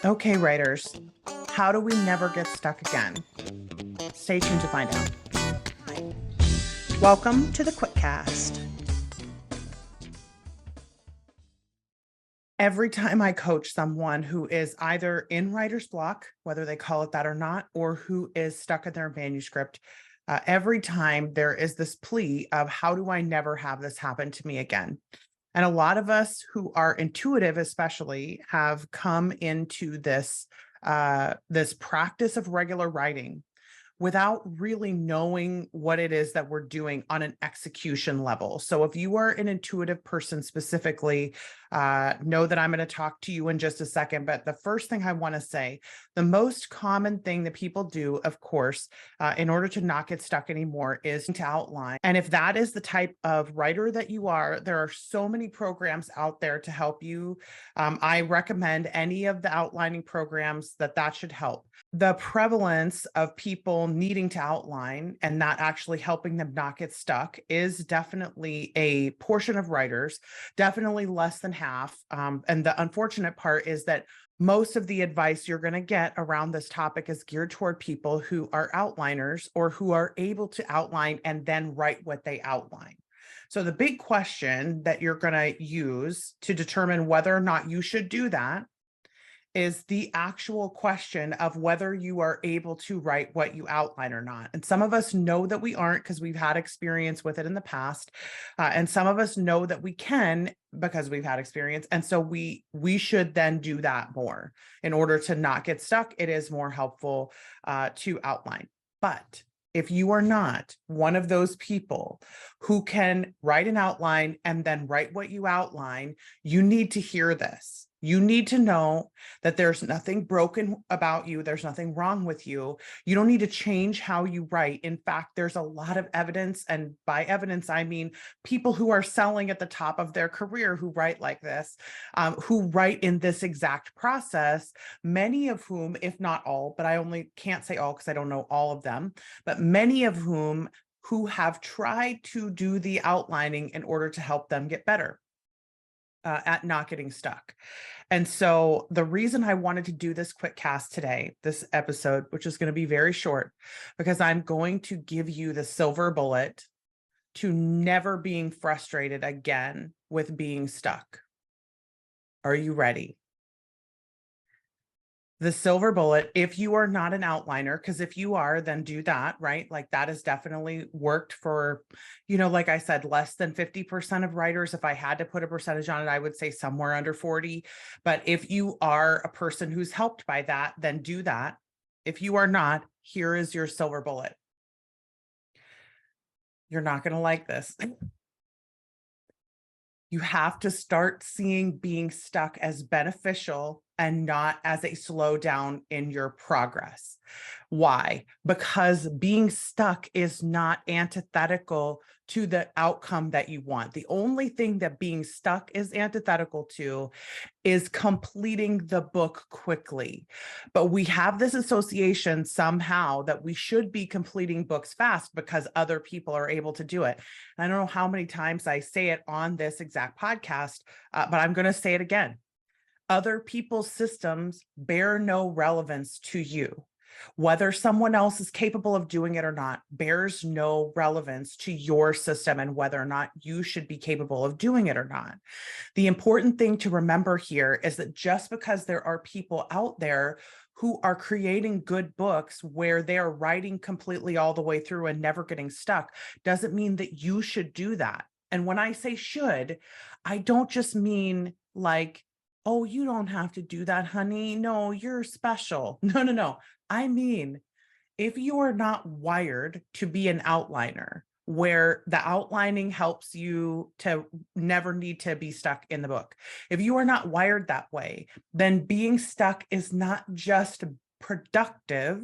Okay, writers, how do we never get stuck again? Stay tuned to find out. Hi. Welcome to the Quitcast. Every time I coach someone who is either in writer's block, whether they call it that or not, or who is stuck in their manuscript, every time there is this plea of how do I never have this happen to me again? And a lot of us who are intuitive, especially, have come into this practice of regular writing without really knowing what it is that we're doing on an execution level. So if you are an intuitive person specifically, know that I'm going to talk to you in just a second. But the first thing I want to say, the most common thing that people do, of course, in order to not get stuck anymore is to outline. And if that is the type of writer that you are, there are so many programs out there to help you. I recommend any of the outlining programs that should help. The prevalence of people needing to outline and not actually helping them not get stuck is definitely a portion of writers, definitely less than half. And the unfortunate part is that most of the advice you're going to get around this topic is geared toward people who are outliners or who are able to outline and then write what they outline. So the big question that you're going to use to determine whether or not you should do that is the actual question of whether you are able to write what you outline or not. And some of us know that we aren't because we've had experience with it in the past. And some of us know that we can because we've had experience. And so we should then do that more in order to not get stuck. It is more helpful to outline. But if you are not one of those people who can write an outline and then write what you outline, you need to hear this. You need to know that there's nothing broken about you. There's nothing wrong with you. You don't need to change how you write. In fact, there's a lot of evidence, and by evidence, I mean people who are selling at the top of their career who write like this, who write in this exact process, many of whom, if not all, but I only can't say all because I don't know all of them, but many of whom who have tried to do the outlining in order to help them get better at not getting stuck. And so the reason I wanted to do this quick cast today, this episode, which is going to be very short, because I'm going to give you the silver bullet to never being frustrated again with being stuck. Are you ready? The silver bullet, if you are not an outliner, because if you are, then do that, right? Like that has definitely worked for, like I said, less than 50% of writers. If I had to put a percentage on it, I would say somewhere under 40. But if you are a person who's helped by that, then do that. If you are not, here is your silver bullet. You're not going to like this. You have to start seeing being stuck as beneficial and not as a slowdown in your progress. Why? Because being stuck is not antithetical to the outcome that you want. The only thing that being stuck is antithetical to is completing the book quickly. But we have this association somehow that we should be completing books fast because other people are able to do it. And I don't know how many times I say it on this exact podcast, but I'm going to say it again. Other people's systems bear no relevance to you. Whether someone else is capable of doing it or not bears no relevance to your system and whether or not you should be capable of doing it or not. The important thing to remember here is that just because there are people out there who are creating good books where they are writing completely all the way through and never getting stuck doesn't mean that you should do that. And when I say should, I don't just mean like, oh, you don't have to do that, honey. No, you're special. No. I mean, if you are not wired to be an outliner, where the outlining helps you to never need to be stuck in the book, if you are not wired that way, then being stuck is not just productive,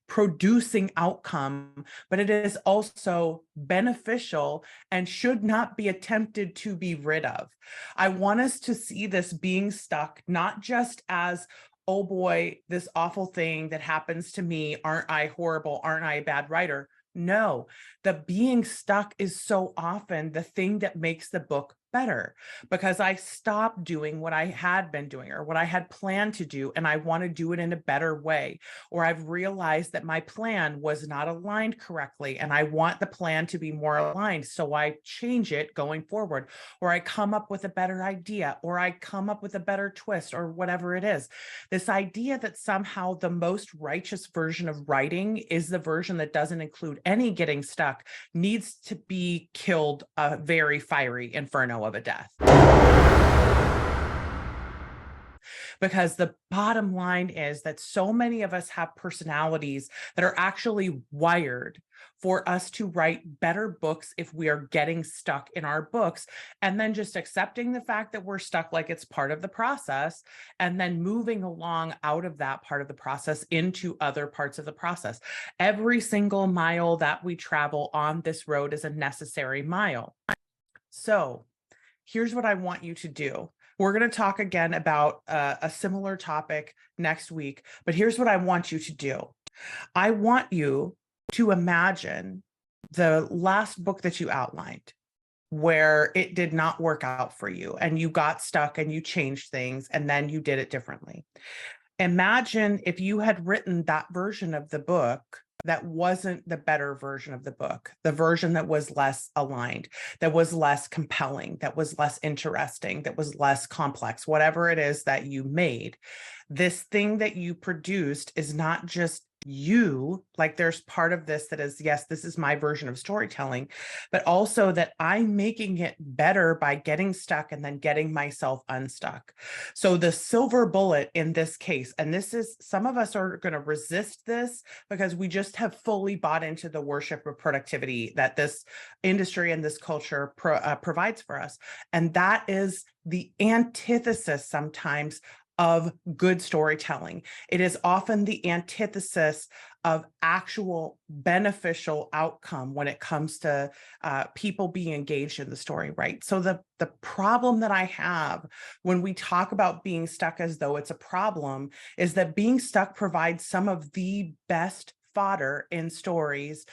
producing outcome, but it is also beneficial and should not be attempted to be rid of. I want us to see this being stuck not just as, oh boy, this awful thing that happens to me, aren't I horrible? Aren't I a bad writer? No, the being stuck is so often the thing that makes the book better because I stopped doing what I had been doing or what I had planned to do, and I want to do it in a better way. Or I've realized that my plan was not aligned correctly, and I want the plan to be more aligned. So I change it going forward, or I come up with a better idea, or I come up with a better twist, or whatever it is. This idea that somehow the most righteous version of writing is the version that doesn't include any getting stuck needs to be killed a very fiery inferno of a death. Because the bottom line is that so many of us have personalities that are actually wired for us to write better books if we are getting stuck in our books, and then just accepting the fact that we're stuck like it's part of the process, and then moving along out of that part of the process into other parts of the process. Every single mile that we travel on this road is a necessary mile. So here's what I want you to do. We're going to talk again about a similar topic next week, but here's what I want you to do. I want you to imagine the last book that you outlined where it did not work out for you and you got stuck and you changed things and then you did it differently. Imagine if you had written that version of the book that wasn't the better version of the book, the version that was less aligned, that was less compelling, that was less interesting, that was less complex, whatever it is that you made. This thing that you produced is not just you, like there's part of this that is, yes, this is my version of storytelling, but also that I'm making it better by getting stuck and then getting myself unstuck. So the silver bullet in this case, and this is, some of us are going to resist this because we just have fully bought into the worship of productivity that this industry and this culture provides for us. And that is the antithesis sometimes of good storytelling. It is often the antithesis of actual beneficial outcome when it comes to people being engaged in the story, right? So the problem that I have when we talk about being stuck as though it's a problem is that being stuck provides some of the best fodder in stories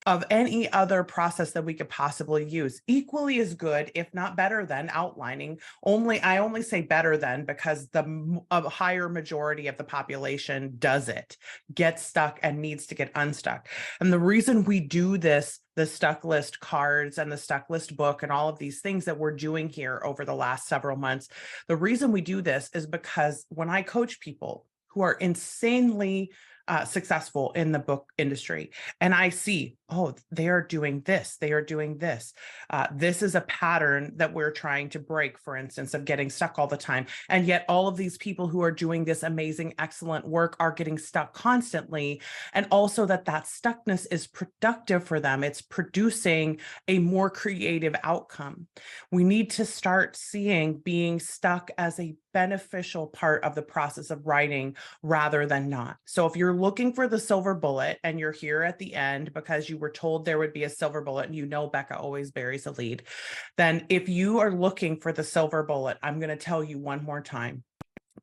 of any other process that we could possibly use. Equally as good, if not better than outlining. I only say better than because a higher majority of the population does it, gets stuck and needs to get unstuck. And the reason we do this, the stuck list cards and the stuck list book and all of these things that we're doing here over the last several months, the reason we do this is because when I coach people who are insanely successful in the book industry, and I see, oh, they are doing this, they are doing this. This is a pattern that we're trying to break, for instance, of getting stuck all the time. And yet all of these people who are doing this amazing, excellent work are getting stuck constantly. And also that stuckness is productive for them. It's producing a more creative outcome. We need to start seeing being stuck as a beneficial part of the process of writing rather than not. So if you're looking for the silver bullet and you're here at the end because you were told there would be a silver bullet, and you know Becca always buries a lead, then if you are looking for the silver bullet, I'm going to tell you one more time.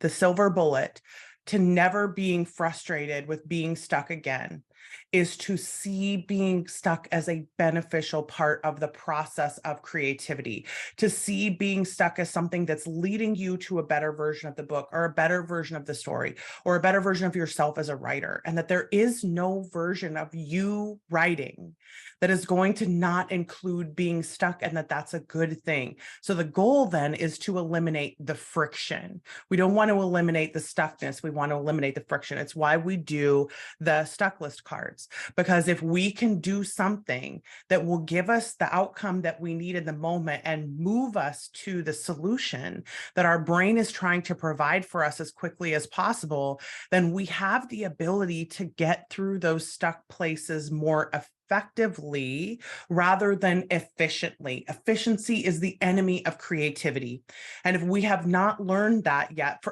The silver bullet to never being frustrated with being stuck again is to see being stuck as a beneficial part of the process of creativity, to see being stuck as something that's leading you to a better version of the book or a better version of the story or a better version of yourself as a writer, and that there is no version of you writing that is going to not include being stuck, and that that's a good thing. So the goal then is to eliminate the friction. We don't want to eliminate the stuckness. We want to eliminate the friction. It's why we do the stuck list cards, because if we can do something that will give us the outcome that we need in the moment and move us to the solution that our brain is trying to provide for us as quickly as possible, then we have the ability to get through those stuck places more effectively rather than efficiently. Efficiency is the enemy of creativity. And if we have not learned that yet,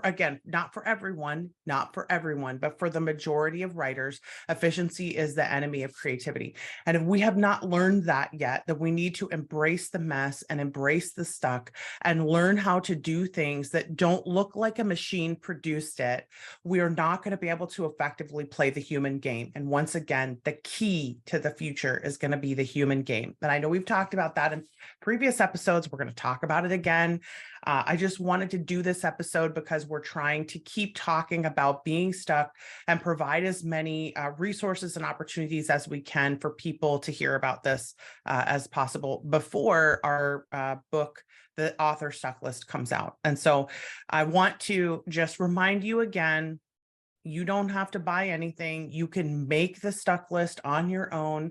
not for everyone, but for the majority of writers, efficiency is the enemy of creativity. And if we have not learned that yet, then we need to embrace the mess and embrace the stuck and learn how to do things that don't look like a machine produced it. We are not going to be able to effectively play the human game. And once again, the key to the future future is going to be the human game. And I know we've talked about that in previous episodes. We're going to talk about it again. I just wanted to do this episode because we're trying to keep talking about being stuck and provide as many resources and opportunities as we can for people to hear about this as possible before our book, The Author Stuck List, comes out. And so I want to just remind you again, you don't have to buy anything. You can make the stuck list on your own.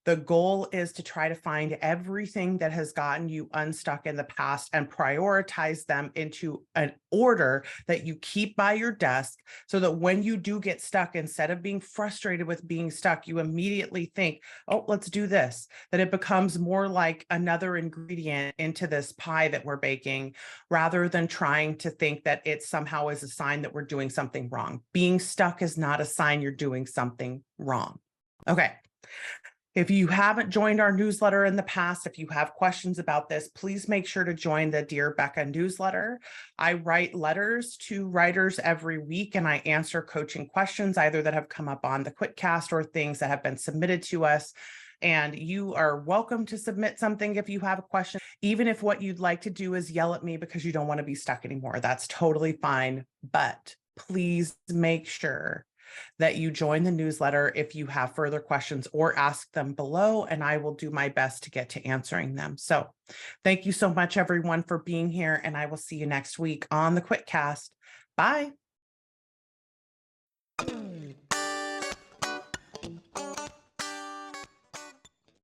The goal is to try to find everything that has gotten you unstuck in the past and prioritize them into an order that you keep by your desk so that when you do get stuck, instead of being frustrated with being stuck, you immediately think, oh, let's do this, that it becomes more like another ingredient into this pie that we're baking, rather than trying to think that it somehow is a sign that we're doing something wrong. Being stuck is not a sign you're doing something wrong. Okay. If you haven't joined our newsletter in the past, if you have questions about this, please make sure to join the Dear Becca newsletter. I write letters to writers every week, and I answer coaching questions either that have come up on the Quitcast or things that have been submitted to us. And you are welcome to submit something if you have a question, even if what you'd like to do is yell at me because you don't want to be stuck anymore. That's totally fine. But please make sure that you join the newsletter if you have further questions, or ask them below, and I will do my best to get to answering them. So thank you so much, everyone, for being here, and I will see you next week on the Quitcast. Bye.